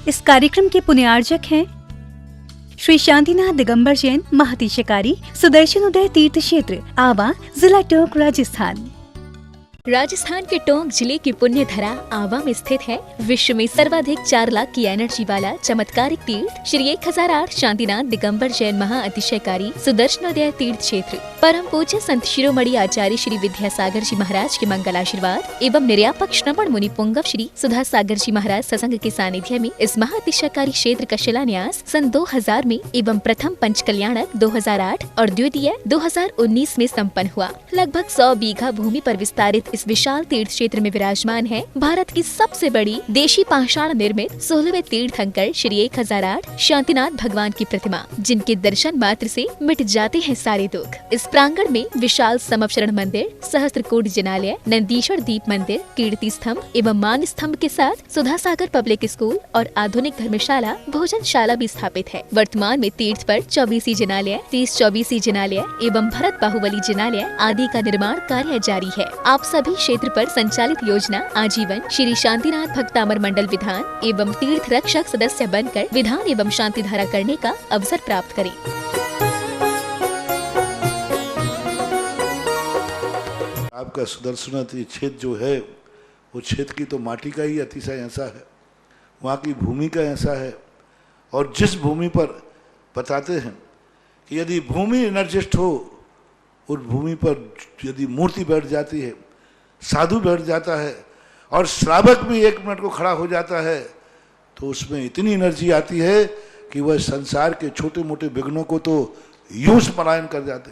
इस कार्यक्रम के पुण्यार्जक हैं श्री शांतिनाथ दिगंबर जैन महातिशकारी सुदर्शन उदय तीर्थ क्षेत्र आवा, जिला टोंक, राजस्थान। राजस्थान के टोंक जिले की पुण्य धरा आवा में स्थित है विश्व में सर्वाधिक 4 लाख की एनर्जी वाला चमत्कारिक तीर्थ श्री 1008 शांतिनाथ दिगंबर जैन महाअतिशयकारी सुदर्शनोदय तीर्थ क्षेत्र। परम पूज्य संत शिरोमणि आचार्य श्री विद्यासागर जी महाराज के मंगल आशीर्वाद एवं निर्यापक श्रवण मुनि पुंगव श्री सुधा सागर जी महाराज सत्संग के सानिध्य में इस महाअतिशयकारी क्षेत्र का शिलान्यास सन 2000 में एवं प्रथम पंच कल्याणक 2008 और द्वितीय 2019 में संपन्न हुआ। लगभग 100 बीघा भूमि पर विस्तारित इस विशाल तीर्थ क्षेत्र में विराजमान है भारत की सबसे बड़ी देशी पाषाण निर्मित 16वें तीर्थंकर श्री 1008 शांतिनाथ भगवान की प्रतिमा, जिनके दर्शन मात्र से मिट जाते हैं सारे दुख। इस प्रांगण में विशाल समवचरण मंदिर, सहस्त्रकोट जिनालय, नंदीश्वर दीप मंदिर, कीर्ति स्तंभ एवं मान स्तंभ के साथ सुधा सागर पब्लिक स्कूल और आधुनिक धर्मशाला, भोजनशाला भी स्थापित है। वर्तमान में तीर्थ पर 24 जिनालय, 30-24 जिनालय एवं भरत बाहुबली जिनालय आदि का निर्माण कार्य जारी है। आप सभी क्षेत्र पर संचालित योजना आजीवन श्री शांतिनाथ भक्तामर मंडल विधान एवं तीर्थ रक्षक सदस्य बनकर विधान एवं शांति धारा करने का अवसर प्राप्त करें। आपका सुदर्शन क्षेत्र जो है वो क्षेत्र की तो माटी का ही अतिशय ऐसा है, वहाँ की भूमि का ऐसा है। और जिस भूमि पर बताते हैं कि यदि भूमि एनर्जिस्ट हो, उस भूमि पर यदि मूर्ति बैठ जाती है, साधु बैठ जाता है और श्रावक भी 1 मिनट को खड़ा हो जाता है, तो उसमें इतनी एनर्जी आती है कि वह संसार के छोटे मोटे विघ्नों को तो यूं पलायन कर जाते।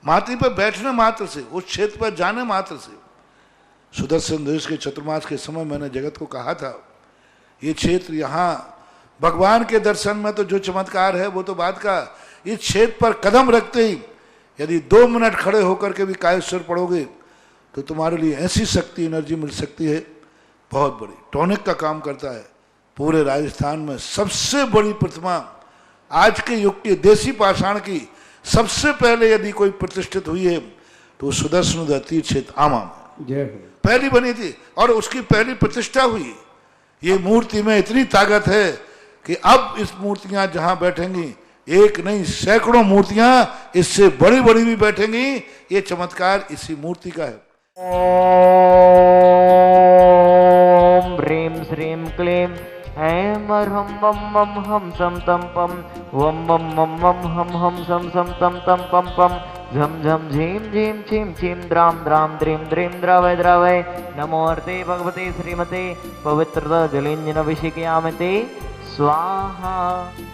माटी पर बैठने मात्र से, उस क्षेत्र पर जाने मात्र से, सुदर्शन देश के चतुर्मास के समय मैंने जगत को कहा था, ये क्षेत्र यहाँ भगवान के दर्शन में तो जो चमत्कार है वो तो बात का, इस क्षेत्र पर कदम रखते ही यदि 2 मिनट खड़े होकर के भी कायेश्वर पढ़ोगे तो तुम्हारे लिए ऐसी शक्ति एनर्जी मिल सकती है बहुत बड़ी। टॉनिक का काम करता है। पूरे राजस्थान में सबसे बड़ी प्रतिमा आज के युग की देसी पाषाण की सबसे पहले यदि कोई प्रतिष्ठित हुई है तो सुदर्शन तीर्थ क्षेत्र आमा में पहली बनी थी और उसकी पहली प्रतिष्ठा हुई। ये मूर्ति में इतनी ताकत है कि अब इस मूर्तियां जहां बैठेंगी, एक नहीं सैकड़ों मूर्तियां इससे बड़ी बड़ी भी बैठेंगी। ये चमत्कार इसी मूर्ति का है। ओम ह्रीं श्रीं क्लीं ऐं अर्हं वं वं हम सम तम पम वं वं वं वं हम सम सम तम तम पम पम झम झम झीं झीं छीं छीं द्रां द्रां द्रीं द्रीं द्रावय द्रावय नमो अर्ते भगवते श्रीमते पवित्रता जलिंजनभिषेकयामते स्वाहा।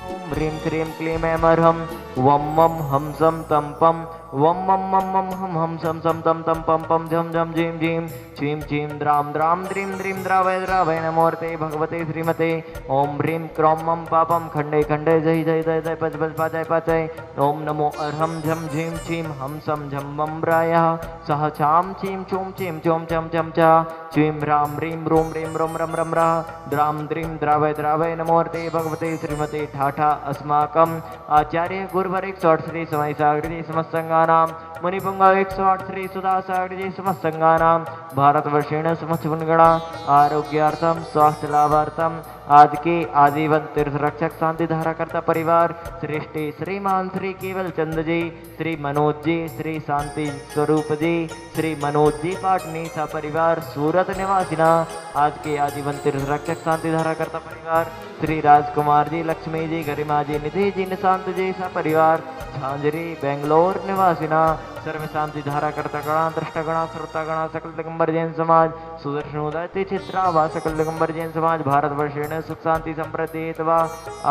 ओम ह्रीं श्रीं क्लीं ऐं अर्हं वं वं हम सम तम पम वं वं वं वं हम सम सम तम तम पम पम झम झम झीं झीं छीं छीं द्रां द्रां द्रीं द्रीं द्रावय द्रावय नमोर्ते भगवते श्रीमते ओम ह्रीं क्रों मम पापम खंडे खंडे जय जय जय जय पच पच पाचय पाचय ओम नमो अर्हं झम झीं छीं हम सम झम वं ब्रायः सह छां छीं छूं छीं चों चम चम च छीं ह्रां ह्रीं रूं ह्रीं रों रं रं रः द्रां द्रीं द्रावय द्रावय नमोर्ते भगवते श्रीमते ठाठा अस्माकम् आचार्य गुरुवर 108 श्री समय सागर जी समस्त संघानाम मुनिपुंगा 108 श्री सुधा सागर जी समस्त संघानाम भारतवर्षेण समस्त गुणगणा आरोग्यार्थम स्वास्थ्य लाभार्थम आज के आजीवन तीर्थ रक्षक शांति धारा करता परिवार श्रेष्ठी श्रीमान श्री केवल चंद जी, श्री मनोज जी, श्री शांति स्वरूप जी, श्री मनोज जी पाटनी सा परिवार सूरत निवासिना आज के आजीवन तीर्थ रक्षक शांति धारा करता परिवार श्री राजकुमार जी, लक्ष्मी जी, गरिमा जी, निधि जी, निशांत जी सा परिवार झांझरी बेंगलोर निवासिना सर्व शांति धारा करता गणा दृष्टगणा श्रोतागणा सकल दिगंबर जैन समाज सुदर्शनोदय चित्रावा सकल दिगंबर जैन समाज भारतवर्षेण सुख शांति समृद्धि हेतवा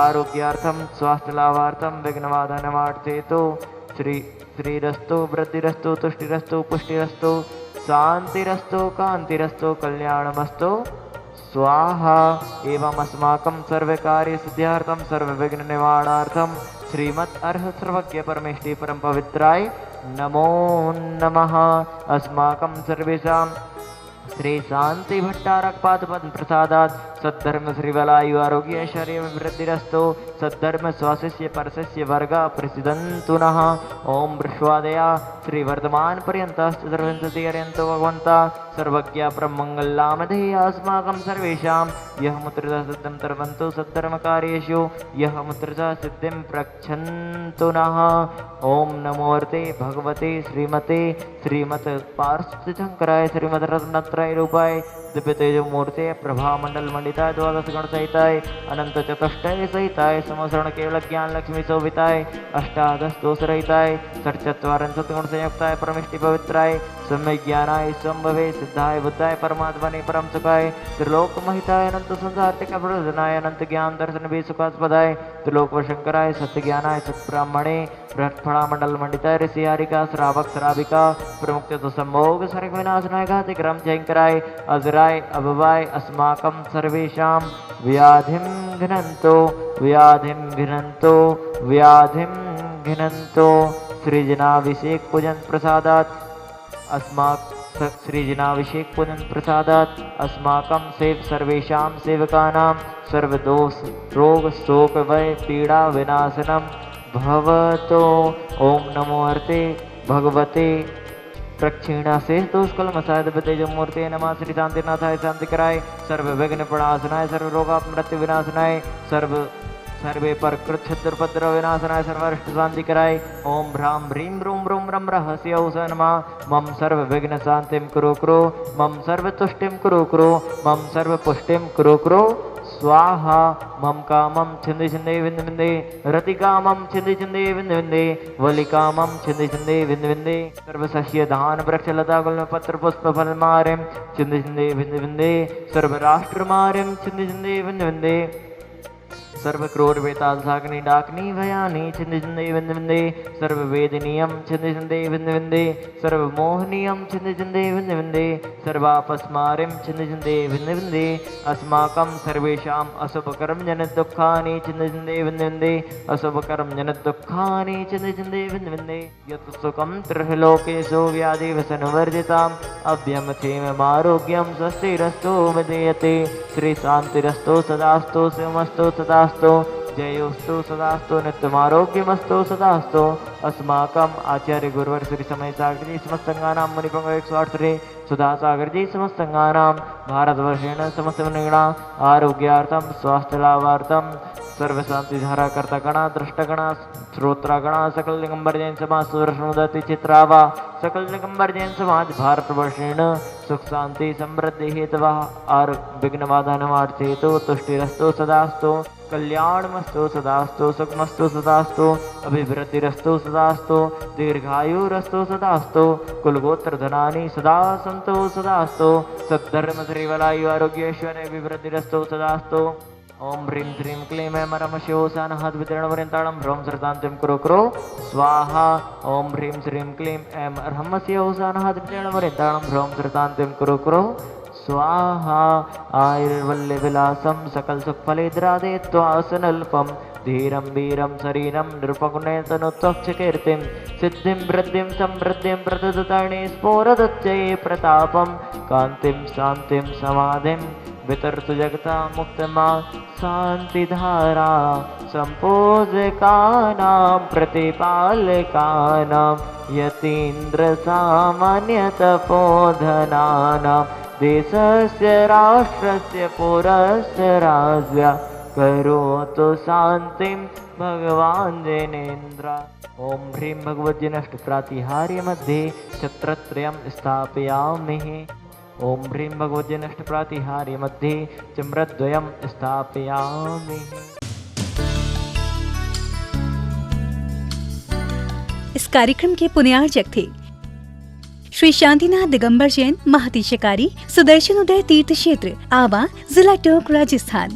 आरोग्यार्थम स्वास्थ्य लाभार्थम विघ्नवाधनमार्थेतु श्री श्रीरस्तु वृद्धिरस्तु तुष्टिरस्तु पुष्टिरस्तु शांतिरस्तु कांतिरस्तु कल्याणमस्तु स्वाहा। एवं अस्माकं सर्वकार्य सिद्ध्यार्थम सर्व विघ्न निवारणार्थम श्रीमत् अर्ह सर्वज्ञ परमेष्टि परम पवित्राय नमो नमः। अस्माकं सर्वेषां श्री शांति भट्टारक पाद प्रसादात सद्धर्म श्रीवलायु आरोग्य ऐश्वर्य वृद्धिरस्तु सद्धर्म स्वाशिष्य परशिष्य वर्गा प्रसिद्धन्तु नः। ओम वृष्वादया श्रीवर्धमान पर्यन्ताश्च सर्वन्तति अर्यन्तो भगवन्ता सर्वज्ञ ब्रह्मङ्गलामधेय अस्माकं सर्वेषां यः मुद्रितः सिद्धिं तरवन्तु सद्धर्मकार्येषु यः मुद्रितः सिद्धिं प्रक्षन्तु नः। ओम नमोर्ते भगवते श्रीमते श्रीमत पार्श्वशंकराय श्रीमद रत्नत्रय रूपाय दिव्य तेज मूर्ते प्रभा मंडल मंडिताय द्वादश गण सहिताय अनंत चतुष्टय सहिताय समसरण केवल ज्ञान लक्ष्मी शोभिताय अष्टादश दोष रहिताय षट्चत्वारिंशत् गुण संयुक्ताय परमिष्टि पवित्राय सम्यक ज्ञानाय संभवे सिद्धाय बुद्धाय परमात्मने परम सुखाय त्रिलोक महिताय अनंत संसार टिका प्रयोजनाय अनंत ज्ञान दर्शन भी सुखास्पदाय त्रिलोक शंकराय सत्य ज्ञानाय सत्ब्राह्मणे बृहत्फणा मंडल मंडिताय ऋषि हारिका श्रावक श्राविका प्रमुख तो संभोग सर्ग विनाशनाय घाति क्रम जयंकराय अजराय अभवाय अस्माकं सर्वेषां व्याधिं घ्नन्तो व्याधिं घ्नन्तो व्याधिं घ्नन्तो सृजनाभिषेक पूजन प्रसादात् अस्माक सृजनाभिषेक पूजन प्रसादात् अस्माकं सेव सर्वेषां सेवकानां सर्वदोष रोग शोक भय पीड़ा विनाशनम भवतो। ओम नमो अर्ते भगवते प्रक्षीणा से दोषकल मसायद तेजो मूर्ति नमः श्री शांतिनाथाय शांतिकराय सर्व विघ्न प्रणाशनाय सर्व रोगा मृत्यु विनाशनाय सर्वे पर कृच्छद्रपद्र विनाशनाय सर्वरिष्ट शांतिकराय। ओम भ्राम ह्रीं ब्रूं ब्रूं ब्रह्म रहस्य नमः मम सर्व विघ्न शांतिं कुरु मम सर्व तुष्टिं कुरु मम सर्व पुष्टिं कुरु स्वाहा मम कामं छिंदे छिंदे विंद विंदे रति कामं छिंदे छिंदे विंद विंदे वलि कामं छिंदे छिंदे विंद विंदे सर्व सस्य धान वृक्ष लता गुल्म पत्र पुष्प फल मारिम छिंदे छिंदे विंद विंदे सर्व राष्ट्र मारिम छिंदे छिंदे विंद विंदे सर्व क्रोध वेताल साग्नि डाकनी भयानी छिंदे छिंदे विंद विंदे सर्व वेदनीयम छिंदे छिंदे विंद विंदे सर्व मोहनीयम छिंदे छिंदे विंद विंदे सर्वापस्मारिम छिंदे छिंदे विंद विंदे अस्माकं सर्वेषाम् अशुभ कर्म जनित दुःखानि छिंदे छिंदे विंद विंदे अशुभ कर्म जनित दुःखानि छिंदे छिंदे विंद विंदे यत् सुखं त्रिलोकेषु व्याधि व्यसनवर्जिताम् अभ्यमथेममारोग्यं स्वस्तिरस्तु विधीयते श्री शांतिरस्तु सदास्तु शिवमस्तु सदास्तु जयोस्तु सदास्तु नित्यमारोग्यमस्तु सदास्तु अस्माकम् आचार्य गुरुवर श्री समय सागर जी समस्त संघानां मुनिपंग 108 श्री सुधा सागर जी समस्त संघानां भारतवर्षेण समस्त मुनिगणा आरोग्यार्थं स्वास्थ्य लाभार्थं सर्व शांति धारा कर्ता गणा दृष्ट गणा श्रोत्रा गणा सकल दिगंबर जैन समाज सुदर्शनोदति चित्रावा सकल दिगंबर जैन समाज भारतवर्षेण सुख शांति समृद्धि हेतु और विघ्न बाधा हेतु तुष्टिरस्तु सदास्तु कल्याणमस्तु सदास्तु सुखमस्तु सदास्तु अभिवृद्धिरस्तु सदास्तु दीर्घायुरस्तु सदास्तु कुलगोत्र धनानि सदा सन्तु सदास्तु सद्धर्म श्रीवलायु आरोग्येश्वरे अभिवृद्धिरस्तु सदास्तु। ओम ह्रीं श्रीं क्लीं ऐं मरम शिवसानहद् वितरणवरिन्ताणं भ्रौं सृतान्तिं कुरु स्वाहा। ओम ह्रीं श्रीं क्लीं ऐं अर्हं शिवसानहद् वितरणवरिन्ताणं भ्रौं सृतान्तिं कुरु स्वाहा। आयुर्वल्ल्य विलासं सकल सुखफलेद्रादे त्वासनल्पं धीरं वीरं शरीरं नृपगुणेतनुत्वक्षकीर्तिं सिद्धिं वृद्धिं समृद्धिं प्रददताणे स्फोरदुच्चये प्रतापं कान्तिं शान्तिं समाधिं वितर्तु जगता मुक्तमा शान्तिधारा सम्पूजकानां प्रतिपालकानां यतीन्द्रसामान्यतपोधनानां देशस्य राष्ट्रस्य पुरस्य राज्य करोतु शान्तिं भगवान् जिनेन्द्र। ओम ह्रीं भगवद्जिनष्टप्रातिहार्य मध्ये छत्रत्रयं स्थापयामि। ओम ह्रीं भगवद्जिनष्टप्रातिहार्य मध्ये चम्रद्वयं स्थापयामि। इस कार्यक्रम के पुण्यार्चक थे श्री शांतिनाथ दिगंबर जैन महातिशकारी सुदर्शन उदय तीर्थ क्षेत्र आवा जिला टोंक राजस्थान।